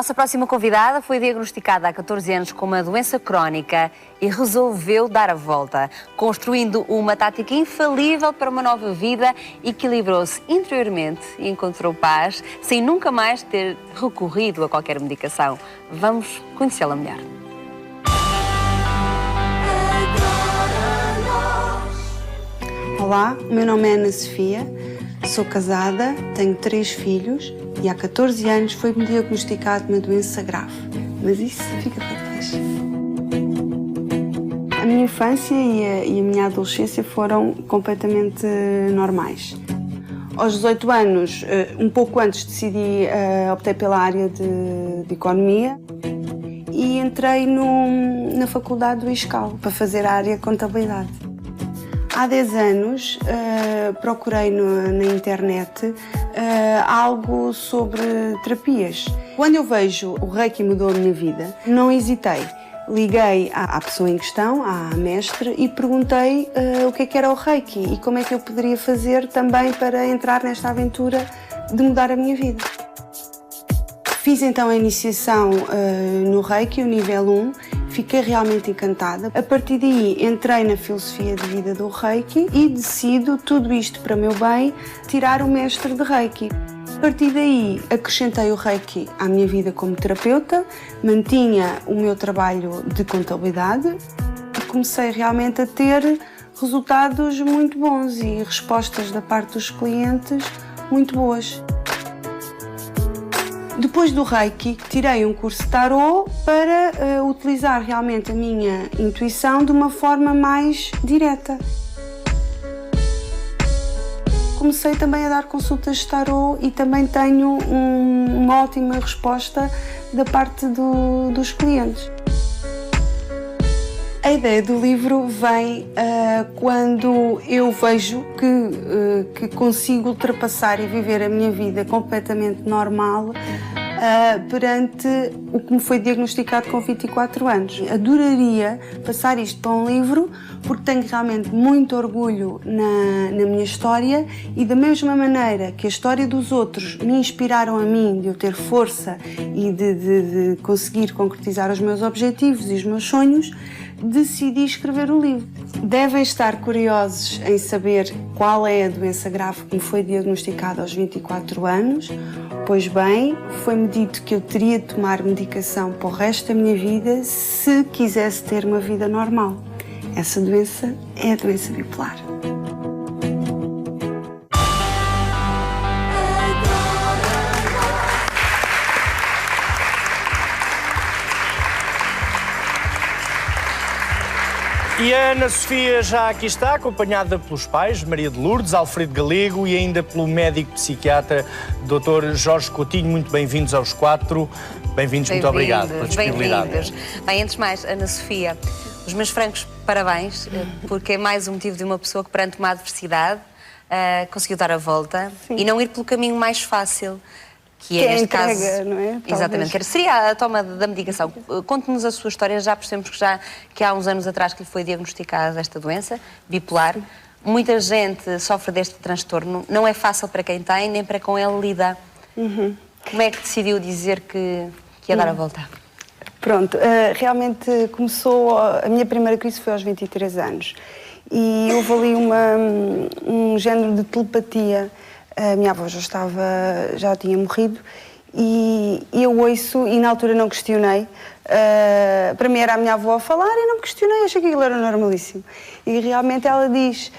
Nossa próxima convidada foi diagnosticada há 14 anos com uma doença crónica e resolveu dar a volta, construindo uma tática infalível para uma nova vida, equilibrou-se interiormente e encontrou paz, sem nunca mais ter recorrido a qualquer medicação. Vamos conhecê-la melhor. Olá, o meu nome é Ana Sofia, sou casada, tenho 3 filhos e há 14 anos foi-me diagnosticado uma doença grave. Mas isso fica para depois. A minha infância e a minha adolescência foram completamente normais. Aos 18 anos, um pouco antes, optei pela área de Economia e entrei na faculdade do ISCAL para fazer a área de Contabilidade. Há 10 anos procurei na internet algo sobre terapias. Quando eu vejo o Reiki mudou a minha vida, não hesitei. Liguei à pessoa em questão, à mestre, e perguntei o que era o Reiki e como é que eu poderia fazer também para entrar nesta aventura de mudar a minha vida. Fiz então a iniciação no Reiki, o nível 1, fiquei realmente encantada. A partir daí entrei na filosofia de vida do Reiki e decido, tudo isto para meu bem, tirar o mestre de Reiki. A partir daí acrescentei o Reiki à minha vida como terapeuta, mantinha o meu trabalho de contabilidade e comecei realmente a ter resultados muito bons e respostas da parte dos clientes muito boas. Depois do Reiki, tirei um curso de Tarot para utilizar realmente a minha intuição de uma forma mais direta. Comecei também a dar consultas de Tarot e também tenho uma ótima resposta da parte dos clientes. A ideia do livro vem quando eu vejo que consigo ultrapassar e viver a minha vida completamente normal perante o que me foi diagnosticado com 24 anos. Adoraria passar isto para um livro porque tenho realmente muito orgulho na minha história e da mesma maneira que a história dos outros me inspiraram a mim de eu ter força e de conseguir concretizar os meus objetivos e os meus sonhos, decidi escrever o livro. Devem estar curiosos em saber qual é a doença grave que me foi diagnosticada aos 24 anos. Pois bem, foi-me dito que eu teria de tomar medicação para o resto da minha vida se quisesse ter uma vida normal. Essa doença é a doença bipolar. E a Ana Sofia já aqui está, acompanhada pelos pais, Maria de Lourdes, Alfredo Galego e ainda pelo médico psiquiatra, Dr. Jorge Coutinho. Muito bem-vindos aos 4. Bem-vindos, muito obrigado pela disponibilidade. Bem, antes de mais, Ana Sofia, os meus francos parabéns, porque é mais um motivo de uma pessoa que perante uma adversidade conseguiu dar a volta. Sim. E não ir pelo caminho mais fácil. Que é neste entrega, caso, não é? Exatamente, seria a toma da medicação. Conte-nos a sua história, já percebemos que há uns anos atrás que lhe foi diagnosticada esta doença, bipolar. Muita gente sofre deste transtorno, não é fácil para quem tem, nem para com ele lida. Como é que decidiu dizer que ia dar a volta? Pronto, realmente começou, a minha primeira crise foi aos 23 anos. E houve ali um género de telepatia. A minha avó já tinha morrido e eu ouço, e na altura não questionei. Para mim era a minha avó a falar e não me questionei, achei que aquilo era normalíssimo. E realmente ela diz,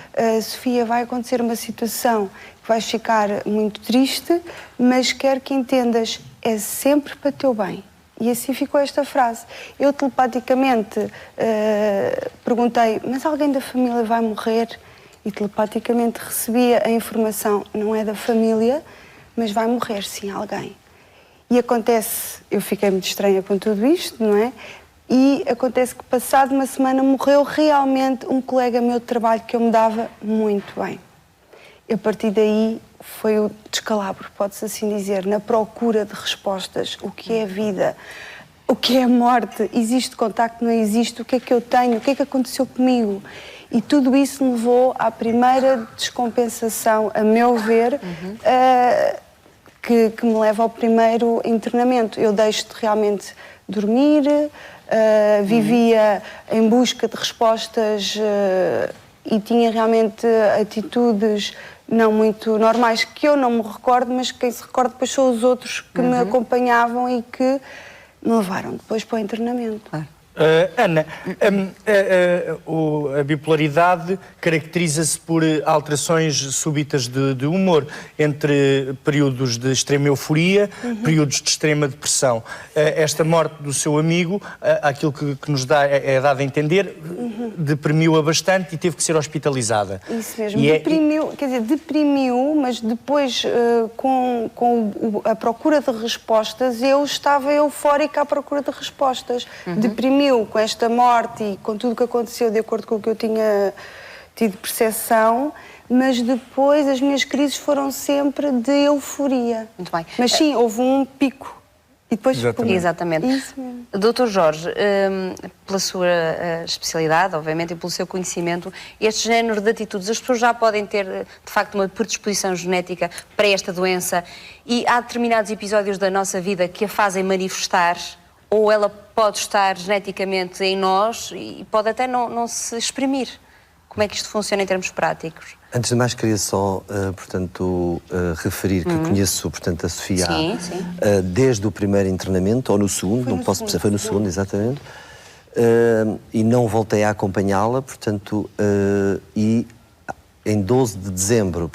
Sofia, vai acontecer uma situação que vais ficar muito triste, mas quero que entendas, é sempre para teu bem. E assim ficou esta frase. Eu telepaticamente perguntei, mas alguém da família vai morrer? E telepaticamente recebia a informação, não é da família, mas vai morrer sim alguém. E acontece, eu fiquei muito estranha com tudo isto, não é? E acontece que passado uma semana morreu realmente um colega meu de trabalho que eu me dava muito bem. E a partir daí foi o descalabro, pode-se assim dizer, na procura de respostas. O que é a vida? O que é a morte? Existe contacto? Não existe? O que é que eu tenho? O que é que aconteceu comigo? E tudo isso me levou à primeira descompensação, a meu ver, que me leva ao primeiro internamento. Eu deixo de realmente dormir, vivia em busca de respostas e tinha realmente atitudes não muito normais, que eu não me recordo, mas quem se recorda depois são os outros que me acompanhavam e que me levaram depois para o internamento. Claro. Ana, a bipolaridade caracteriza-se por alterações súbitas de humor, entre períodos de extrema euforia, períodos de extrema depressão. Esta morte do seu amigo, aquilo que nos é dado a entender, deprimiu-a bastante e teve que ser hospitalizada. Isso mesmo, deprimiu, mas depois com a procura de respostas, eu estava eufórica à procura de respostas. Deprimiu com esta morte e com tudo o que aconteceu de acordo com o que eu tinha tido percepção, mas depois as minhas crises foram sempre de euforia. Muito bem. Mas sim, houve um pico. E depois... Exatamente. Isso mesmo. Dr. Jorge, pela sua especialidade, obviamente, e pelo seu conhecimento, este género de atitudes, as pessoas já podem ter, de facto, uma predisposição genética para esta doença e há determinados episódios da nossa vida que a fazem manifestar, ou ela pode estar geneticamente em nós e pode até não se exprimir. Como é que isto funciona em termos práticos? Antes de mais, queria só, referir que conheço, a Sofia desde o primeiro internamento, ou no segundo, não posso perceber, foi no segundo, exatamente, e não voltei a acompanhá-la, e em 12 de dezembro,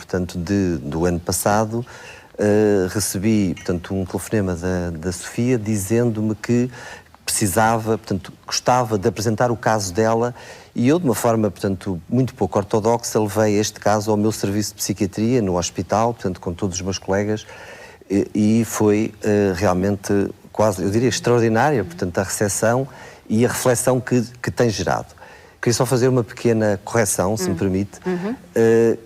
do ano passado, recebi, um telefonema da Sofia dizendo-me que precisava, gostava de apresentar o caso dela e eu, de uma forma, muito pouco ortodoxa, levei este caso ao meu serviço de psiquiatria, no hospital, com todos os meus colegas e foi realmente quase, eu diria, extraordinária, a recepção e a reflexão que tem gerado. Queria só fazer uma pequena correção, se me permite,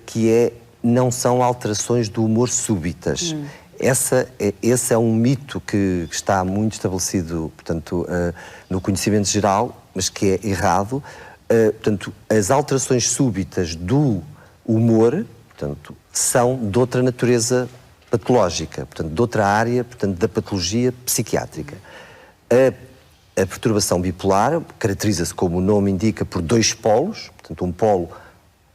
que é não são alterações do humor súbitas. Esse é um mito que está muito estabelecido, no conhecimento geral, mas que é errado. As alterações súbitas do humor, são de outra natureza patológica, de outra área, da patologia psiquiátrica. A perturbação bipolar caracteriza-se, como o nome indica, por dois polos, um polo,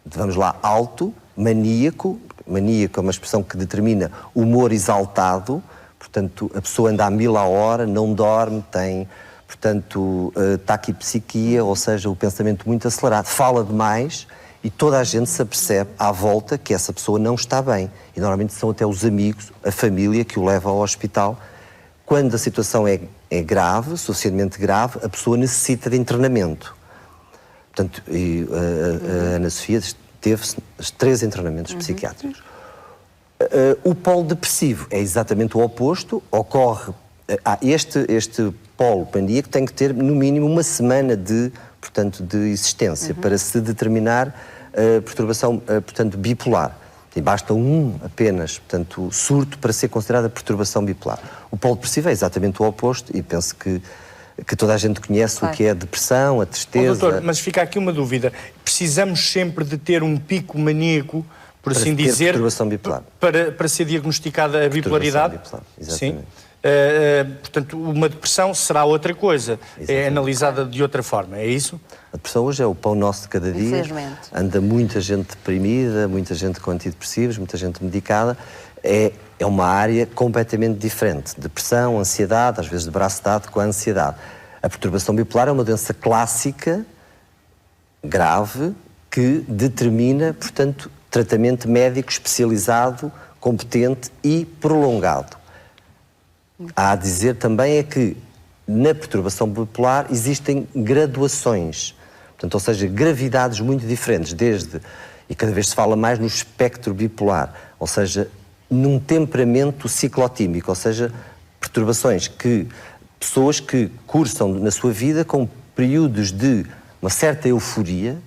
vamos lá, alto, maníaco. Maníaco é uma expressão que determina humor exaltado, a pessoa anda a 1000 a hora, não dorme, tem, taquipsiquia, ou seja, o pensamento muito acelerado, fala demais e toda a gente se apercebe à volta que essa pessoa não está bem. E normalmente são até os amigos, a família que o leva ao hospital. Quando a situação é grave, suficientemente grave, a pessoa necessita de internamento. A Ana Sofia teve 3 internamentos psiquiátricos. O polo depressivo é exatamente o oposto. Ocorre... Este polo maníaco tem que ter, no mínimo, uma semana de existência para se determinar a perturbação, bipolar. E basta apenas, surto para ser considerada perturbação bipolar. O polo depressivo é exatamente o oposto e penso que toda a gente conhece o que é a depressão, a tristeza... Doutor, mas fica aqui uma dúvida. Precisamos sempre de ter um pico maníaco, por assim dizer... perturbação bipolar. Para ser diagnosticada a bipolaridade? Bipolar, exatamente. Sim. Portanto, uma depressão será outra coisa. Exatamente. É analisada de outra forma, é isso? A depressão hoje é o pão nosso de cada dia. Infelizmente. Anda muita gente deprimida, muita gente com antidepressivos, muita gente medicada. É uma área completamente diferente. Depressão, ansiedade, às vezes de braço dado com a ansiedade. A perturbação bipolar é uma doença clássica, grave, que determina, tratamento médico especializado, competente e prolongado. Há a dizer também é que na perturbação bipolar existem graduações, ou seja, gravidades muito diferentes, e cada vez se fala mais no espectro bipolar, ou seja, num temperamento ciclotímico, ou seja, perturbações que pessoas que cursam na sua vida com períodos de uma certa euforia,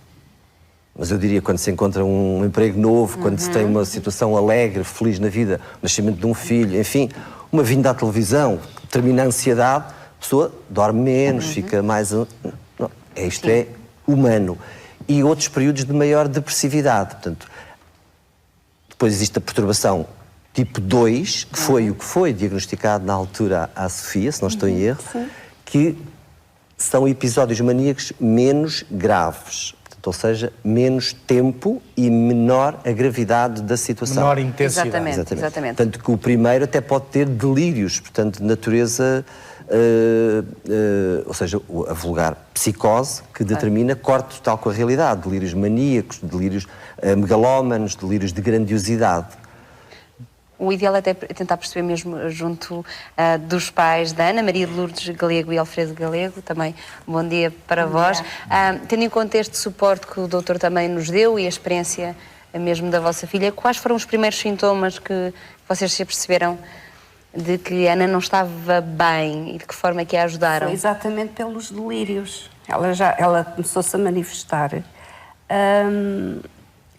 mas eu diria quando se encontra um emprego novo, quando se tem uma situação alegre, feliz na vida, o nascimento de um filho, enfim, uma vinda à televisão, termina a ansiedade, a pessoa dorme menos, fica mais... Isto é humano. E outros períodos de maior depressividade. Depois existe a perturbação tipo 2, que foi o que foi diagnosticado na altura à Sofia, se não estou em erro, que são episódios maníacos menos graves. Portanto, ou seja, menos tempo e menor a gravidade da situação. Menor intensidade. Exatamente. Tanto que o primeiro até pode ter delírios, portanto, de natureza, ou seja, a vulgar psicose, que determina corte total com a realidade. Delírios maníacos, delírios megalómanos, delírios de grandiosidade. O ideal é até tentar perceber mesmo junto dos pais da Ana Maria de Lourdes Galego e Alfredo Galego, também bom dia para vós. Tendo em conta este suporte que o doutor também nos deu e a experiência mesmo da vossa filha, quais foram os primeiros sintomas que vocês se aperceberam de que a Ana não estava bem e de que forma é que a ajudaram? Foi exatamente pelos delírios. Ela começou-se a manifestar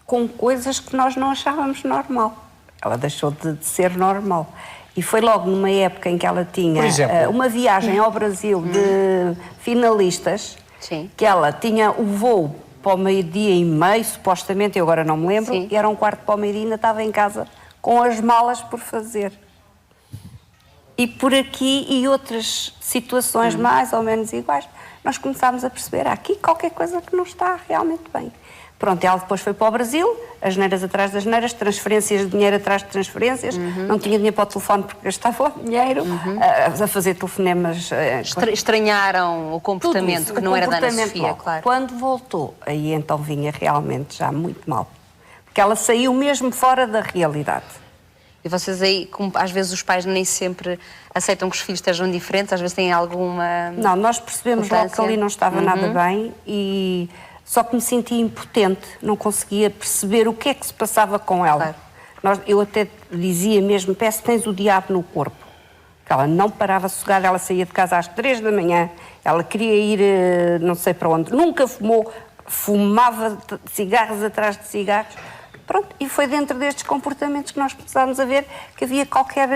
com coisas que nós não achávamos normal. Ela deixou de ser normal. E foi logo numa época em que ela tinha uma viagem ao Brasil de finalistas, que ela tinha o voo para o 12:30, supostamente, eu agora não me lembro, e era 1:15 e ainda estava em casa com as malas por fazer. E por aqui e outras situações mais ou menos iguais, nós começámos a perceber aqui qualquer coisa que não está realmente bem. Pronto, ela depois foi para o Brasil, as neiras atrás das neiras, transferências de dinheiro atrás de transferências, não tinha dinheiro para o telefone porque gastava o dinheiro, a fazer telefonemas. Estranharam o comportamento, isso, que não era da Ana Sofia, logo. claro. Quando voltou, aí então vinha realmente já muito mal. Porque ela saiu mesmo fora da realidade. E vocês aí, como às vezes os pais nem sempre aceitam que os filhos estejam diferentes, às vezes têm alguma... Não, nós percebemos logo que ali não estava nada bem e... Só que me sentia impotente, não conseguia perceber o que é que se passava com ela. Claro. Eu até dizia mesmo, parece que tens o diabo no corpo. Porque ela não parava sossegada, ela saía de casa às 3 da manhã, ela queria ir não sei para onde, nunca fumou, fumava cigarros atrás de cigarros. Pronto, e foi dentro destes comportamentos que nós começámos a ver que havia qualquer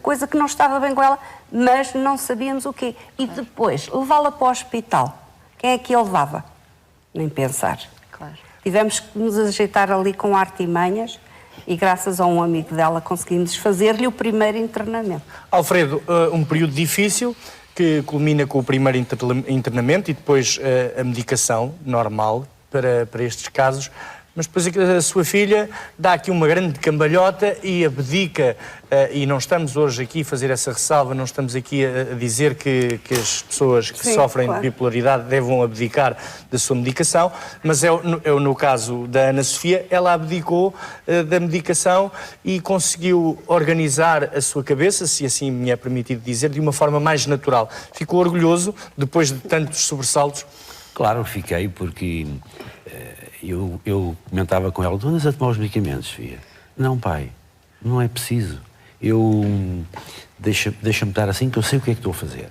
coisa que não estava bem com ela, mas não sabíamos o quê. E depois, levá-la para o hospital. Quem é que a levava? Nem pensar. Claro. Tivemos que nos ajeitar ali com artimanhas e graças a um amigo dela conseguimos fazer-lhe o primeiro internamento. Alfredo, um período difícil que culmina com o primeiro internamento e depois a medicação normal para estes casos, mas depois a sua filha dá aqui uma grande cambalhota e abdica, e não estamos hoje aqui a fazer essa ressalva, não estamos aqui a dizer que as pessoas que sofrem de bipolaridade devam abdicar da sua medicação, mas no caso da Ana Sofia, ela abdicou da medicação e conseguiu organizar a sua cabeça, se assim me é permitido dizer, de uma forma mais natural. Ficou orgulhoso depois de tantos sobressaltos? Claro, fiquei, porque eu comentava com ela: tu andas a tomar os medicamentos, filha? Não, pai, não é preciso. Deixa-me estar assim que eu sei o que é que estou a fazer.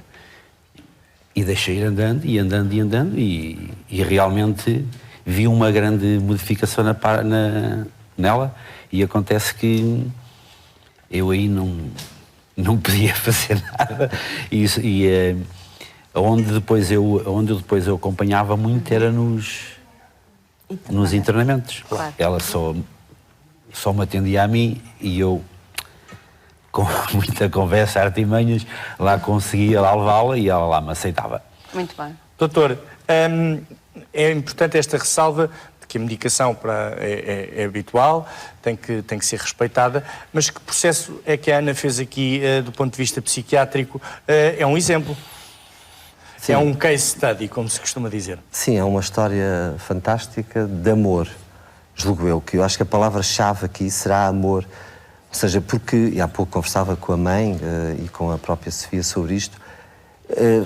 E deixei ir andando, e andando, e andando, e realmente vi uma grande modificação nela, e acontece que eu aí não podia fazer nada, onde depois eu acompanhava muito era nos internamentos. Claro. Ela só me atendia a mim e eu, com muita conversa, artimanhas, lá conseguia lá levá-la e ela lá me aceitava. Muito bem. Doutor, é importante esta ressalva de que a medicação é habitual, tem que ser respeitada, mas que processo é que a Ana fez aqui do ponto de vista psiquiátrico? É um exemplo. Sim. É um case study, como se costuma dizer. Sim, é uma história fantástica de amor, julgo eu, que eu acho que a palavra-chave aqui será amor. Ou seja, porque, e há pouco conversava com a mãe e com a própria Sofia sobre isto,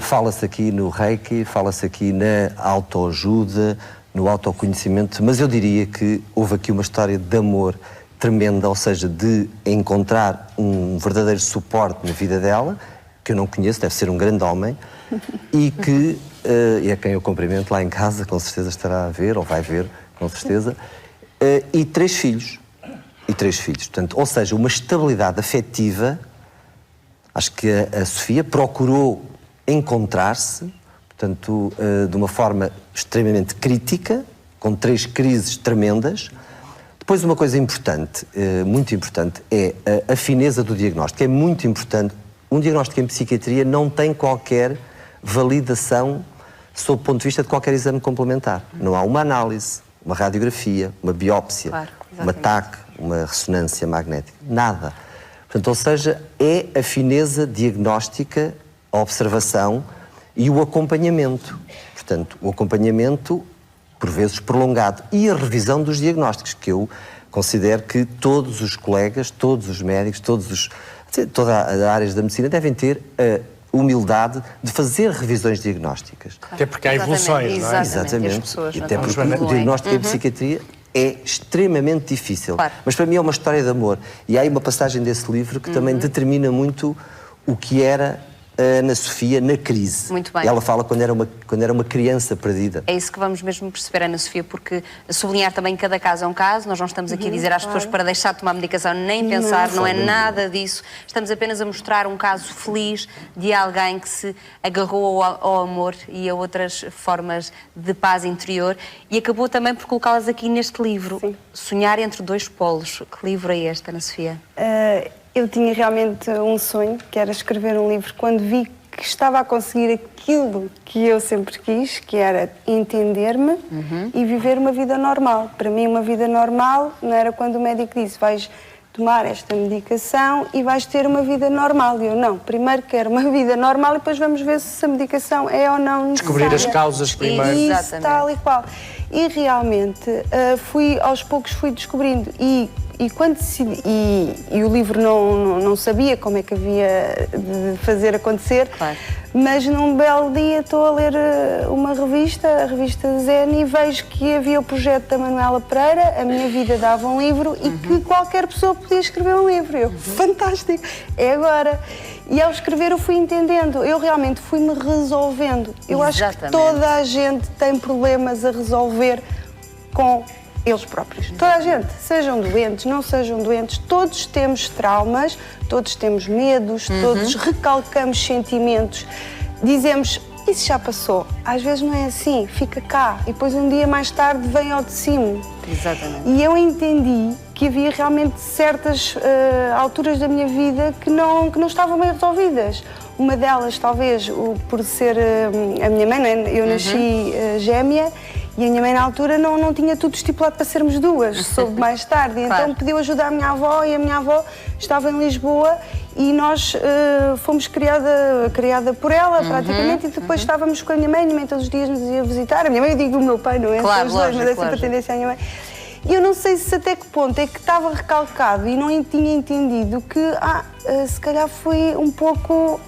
fala-se aqui no Reiki, fala-se aqui na autoajuda, no autoconhecimento, mas eu diria que houve aqui uma história de amor tremenda, ou seja, de encontrar um verdadeiro suporte na vida dela, que eu não conheço, deve ser um grande homem, e que, e a quem eu cumprimento lá em casa, com certeza estará a ver, ou vai ver, com certeza, e 3 filhos. Portanto, ou seja, uma estabilidade afetiva. Acho que a Sofia procurou encontrar-se, portanto, de uma forma extremamente crítica, com 3 crises tremendas. Depois uma coisa importante, muito importante, é a fineza do diagnóstico. É muito importante. Um diagnóstico em psiquiatria não tem qualquer validação sob o ponto de vista de qualquer exame complementar. Não há uma análise, uma radiografia, uma biópsia, uma TAC, uma ressonância magnética. Nada. Portanto, ou seja, é a fineza diagnóstica, a observação e o acompanhamento. Portanto, o acompanhamento, por vezes, prolongado. E a revisão dos diagnósticos, que eu considero que todos os colegas, todos os médicos, toda as áreas da medicina devem ter a humildade de fazer revisões diagnósticas. Até porque há evoluções, não é? Exatamente. E até porque o diagnóstico em psiquiatria é extremamente difícil. Claro. Mas para mim é uma história de amor. E há aí uma passagem desse livro que também determina muito o que era a Ana Sofia na crise. Muito bem. Ela fala quando era uma criança perdida. É isso que vamos mesmo perceber, Ana Sofia, porque sublinhar também que cada caso é um caso. Nós não estamos aqui a dizer às pessoas para deixar de tomar medicação nem pensar, não é nada disso. Estamos apenas a mostrar um caso feliz de alguém que se agarrou ao amor e a outras formas de paz interior e acabou também por colocá-las aqui neste livro. Sim. Sonhar entre dois polos. Que livro é este, Ana Sofia? Eu tinha realmente um sonho, que era escrever um livro, quando vi que estava a conseguir aquilo que eu sempre quis, que era entender-me e viver uma vida normal. Para mim, uma vida normal não era quando o médico disse vais tomar esta medicação e vais ter uma vida normal. E eu, não, primeiro quero uma vida normal e depois vamos ver se a medicação é ou não necessária. Descobrir as causas primeiro. Isso, tal e qual. E realmente, aos poucos fui descobrindo. E quando decidi, e o livro não sabia como é que havia de fazer acontecer, claro. Mas num belo dia estou a ler uma revista, a revista Zen, e vejo que havia o projeto da Manuela Pereira, A Minha Vida Dava um Livro, e que qualquer pessoa podia escrever um livro. Eu, fantástico, é agora. E ao escrever eu fui entendendo, eu realmente fui-me resolvendo. Eu acho que toda a gente tem problemas a resolver com eles próprios. Toda a gente, sejam doentes, não sejam doentes, todos temos traumas, todos temos medos, todos recalcamos sentimentos, dizemos, isso já passou. Às vezes não é assim, fica cá e depois um dia mais tarde vem ao de cima. Exatamente. E eu entendi que havia realmente certas alturas da minha vida que não estavam bem resolvidas. Uma delas, talvez, por ser a minha mãe, eu nasci gêmea, e a minha mãe, na altura, não tinha tudo estipulado para sermos duas, soube mais tarde. Então Claro. pediu ajuda à minha avó e a minha avó estava em Lisboa e nós fomos criada por ela, praticamente, e depois estávamos com a minha mãe todos os dias nos ia visitar. A minha mãe, eu digo o meu pai, não é? Claro, São os dois, mas é lógico, sempre a tendência à minha mãe. E eu não sei se até que ponto é que estava recalcado e não tinha entendido que, se calhar fui um pouco...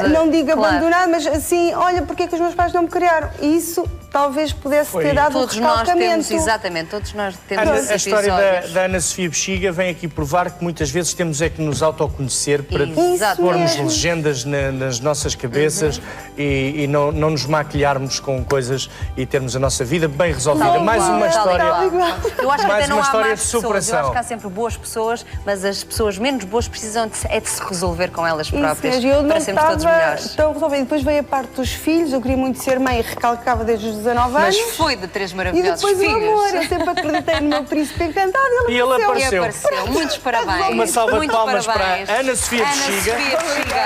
não digo abandonado, mas assim, olha, porque é que os meus pais não me criaram? E isso talvez pudesse ter dado Todos um nós recalcamento. temos, exatamente, todos nós temos esses A história episódios. da Ana Sofia Bexiga vem aqui provar que muitas vezes temos é que nos autoconhecer para Exato. pormos mesmo. legendas nas nossas cabeças e não nos maquilharmos com coisas e termos a nossa vida bem resolvida. Tal Mais igual, uma tal história. igual. Eu acho que Mais até não uma há história más de pessoas. Eu superação. acho que há sempre boas pessoas, mas as pessoas menos boas precisam de se resolver com elas próprias Isso, eu não para sermos todos estava melhores. tão resolvida. Depois veio a parte dos filhos, eu queria muito ser mãe e recalcava desde os 19 Mas anos. foi de 3 E maravilhosos depois filhos. o amor, eu sempre acreditei no meu príncipe encantado E ele E apareceu. apareceu. Muitos parabéns. Uma salva de Muitos palmas parabéns. para Ana Sofia Bexiga,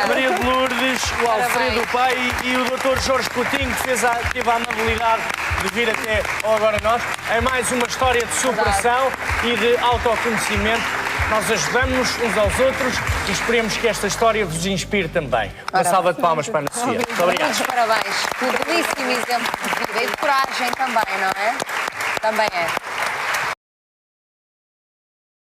Maria de Lourdes, o Alfredo o pai e o Dr. Jorge Coutinho, que teve a amabilidade de vir até ao Agora Nós. É mais uma história de superação e de autoconhecimento. Nós ajudamos uns aos outros e esperemos que esta história vos inspire também. Uma salva de palmas para a Ana Sofia. Muito obrigado. Muitos parabéns. Um belíssimo exemplo de vida e de coragem também, não é? Também é.